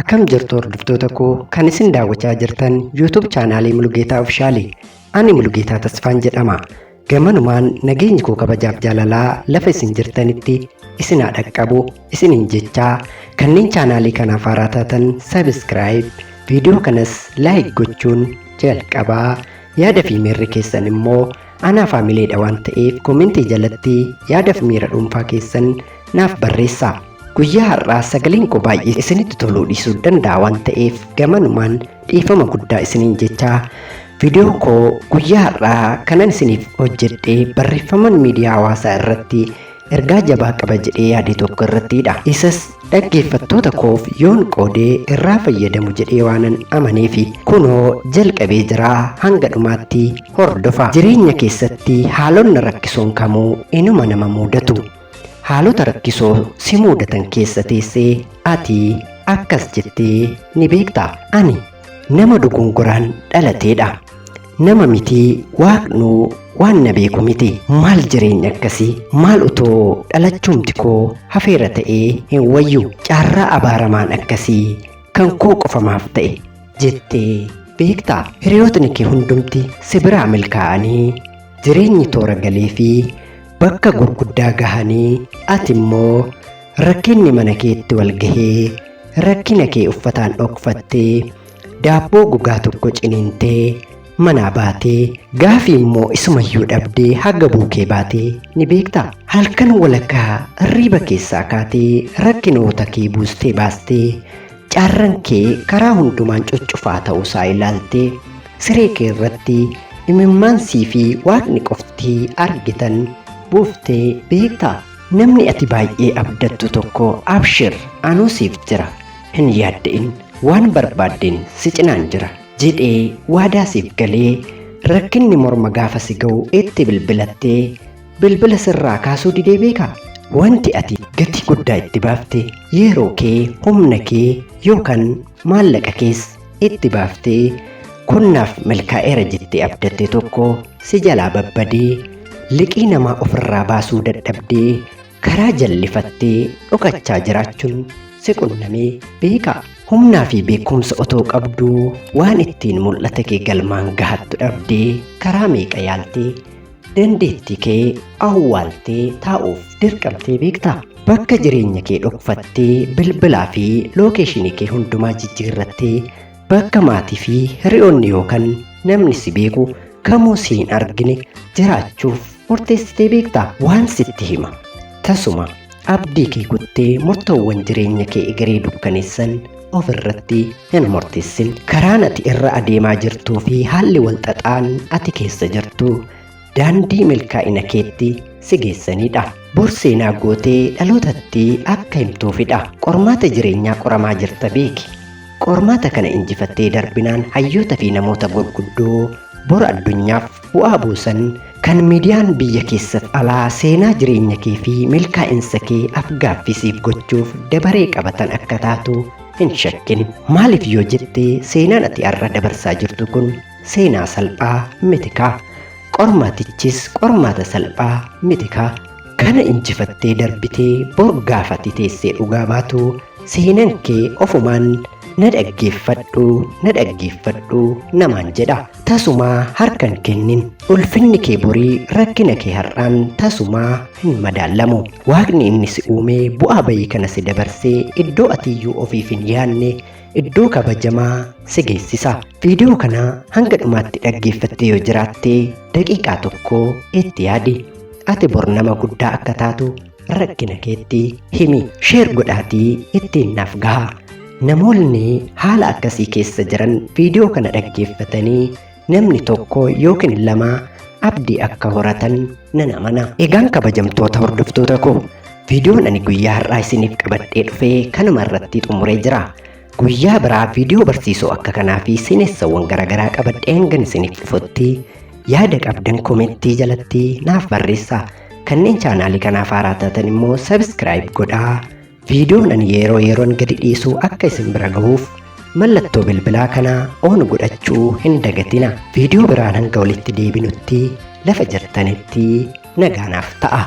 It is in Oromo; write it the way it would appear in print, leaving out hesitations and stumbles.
Akkam jirtu hordoftoota koo kan isin daawwachaa jirtan YouTube chaanaalii Mulugeetaa Ofishaalii. Ani Mulugeetaa Tasfaan jedhama. Gamanumaan nageenyi koo kabajaaf jaalalaa lafa isin jirtanitti isin haa dhaqqabu isiniin jechaa kanneen chaanaalii kanaaf haaraa taatan subscribe, viidiyoo kanas like gochuun jalqabaa. Yaada fi miirri keessan immoo anaa faamileedha waan ta'eef komentii jalatti yaada fi miira dhuunfaa keessan naaf barreessaa. Guyyaa har'aa sagaleen koo baay'ee isinitti toluu dhiisuu danda'a waan ta'eef gamanumaan dhiifama guddaa isiniin jechaa viidiyoo koo guyyaa har'aa kanan isiniif hojjedhee barreeffaman miidiyaa hawaasaa irratti ergaa jabaa qaba jedhee yaade tokko irrattidha. Isas dhaggeeffattoota koof yoon qoodee irraa fayyadamu jedhee waanan amaneefi kunoo jalqabee jiraa hanga dhumaatti hordofa. Jireenya keessatti haalonni rakkisoon kamuu inuma nama mudatu. Haalota rakkisoo si mudatan keessa teessee ati akkas jettee ni beekta. Ani nama dogongoraan dhalateedha. Nama miti waaqnuu waan na beeku miti. Maal jireenya akkasii maal utoo dhalachuumti koo hafeera ta'ee hin wayyu. Caarraa abaaramaan akkasii kan koo qofamaaf ta'e jettee beekta. Hiriyootni kee hundumti si biraa milkaa'anii jireenyi toora galee fi bakka gurguddaa gahanii ati immoo rakkinni mana keetti wal gahee rakkina kee uffataan dhokfattee daabboo gogaa tokko ciniintee manaa baatee gaafii immoo isumayyuu dhabdee haga buukee baatee ni beekta. Halkan walakkaa riiba keessaa kaatee rakkinoota kee buustee baastee caarran kee karaa hundumaan cuccufaa ta'uusaa ilaaltee siree kee irratti imimmaansii fi waaqni qofti argitan buuftee beekta. Namni ati baay'ee abdattu tokko abshir anuu siif jira hin yaadda'in waan barbaaddeen si cinaan jira jedhee waadaa siif galee rakkinni morma gaafa si ga'u itti bilbilattee bilbila sirraa kaasuu didee beeka. Wanti ati gatii guddaa itti baafte yeroo kee humna kee yookaan maallaqa kees itti baaftee kunnaaf milkaa'eera jettee abdatte tokko si jalaa babbadee liqii namaa ofirraa baasuu dadhabdee karaa jallifattee dhokachaa jiraachuun si qunnamee beeka. Humnaa fi beekumsa otoo qabduu waan ittiin mul'ata kee galmaan gahattu dhabdee karaa meeqa yaaltee dandeettii kee awwaaltee taa'uuf dirqamtee beekta. Bakka jireenya kee dhokfattee bilbilaa fi lookeeshinii kee hundumaa jijjiirrattee bakka maatii fi hiriyoonni yookaan namni si beeku kamuu si hin argine jiraachuuf murteessitee beekta. Waan sitti hima tasuma abdii kee kuttee murtoowwan jireenya kee egeree dukkaneessan ofirratti hin murteessin. Karaan ati irra adeemaa jirtuu fi haalli walxaxaan ati keessa jirtu daandii milkaa'ina keetti si geessanidha. Bor seenaa gootee dhalootatti akka himtuufidha. Qormaata jireenyaa qoramaa jirta beeki. Qormaata kana injifattee darbinaan hayyoota fi namoota gurguddoo bor addunyaaf bu'aa buusan kan miidiyaan biyya keessatti alaa seenaa jireenya kee fi milkaa'insa kee afgaaffisiif gochuuf dabaree qabatan akka taatu hin shakkin. Maaliif yoo jettee seenaan ati har'a dabarsaa jirtu kun seenaa salphaa mitikaa. Qormaatichis qormaata salphaa mitikaa. Kana injifattee darbitee bor gaafatti teessee dhugaa baatu seenaan kee ofumaan na dhaggeeffadhu namaan jedha. Tasumaa harkan kennin. Ulfinni kee borii rakkina kee har'aan tasumaa hin madaalamu. Waaqni inni si uumee bu'aa bayii kana si dabarsee iddoo atiyyuu ofiif hin yaanne iddoo kabajamaa si geessisa. Viidiyoo kana hanga dhumaatti dhaggeeffattee yoo jiraatte daqiiqaa tokko itti yaadi. Ati bor nama guddaa akka taatu rakkina keetti himi. Sheer godhaatii ittiin naaf gaha. Namoonni haala akkasii keessa jiran viidiyoo kana dhaggeeffatanii namni tokko yookiin lama abdii akka horatan nan amana. Egaan kabajamtoota hordoftoota koo viidiyoon ani guyyaa har'aa isiniif qabadhee dhufee kanuma irratti xumuree jira. Guyyaa biraa viidiyoo barsiisoo akka kanaa fi seenessawwan garaagaraa qabadhee hangan isiniif dhufutti yaada qabdan komentii jalatti naaf barreessaa. Kanneen chaanaalii kanaaf haaraa taatan immoo subscribe godhaa. Viidiyoon ani yeroo yeroon gadi dhiisu akka isin bira gahuuf mallattoo bilbilaa kanaa on godhachuu hin dagatina. Viidiyoo biraan hanga walitti deebinutti lafa jirtanitti nagaanaaf ta'a.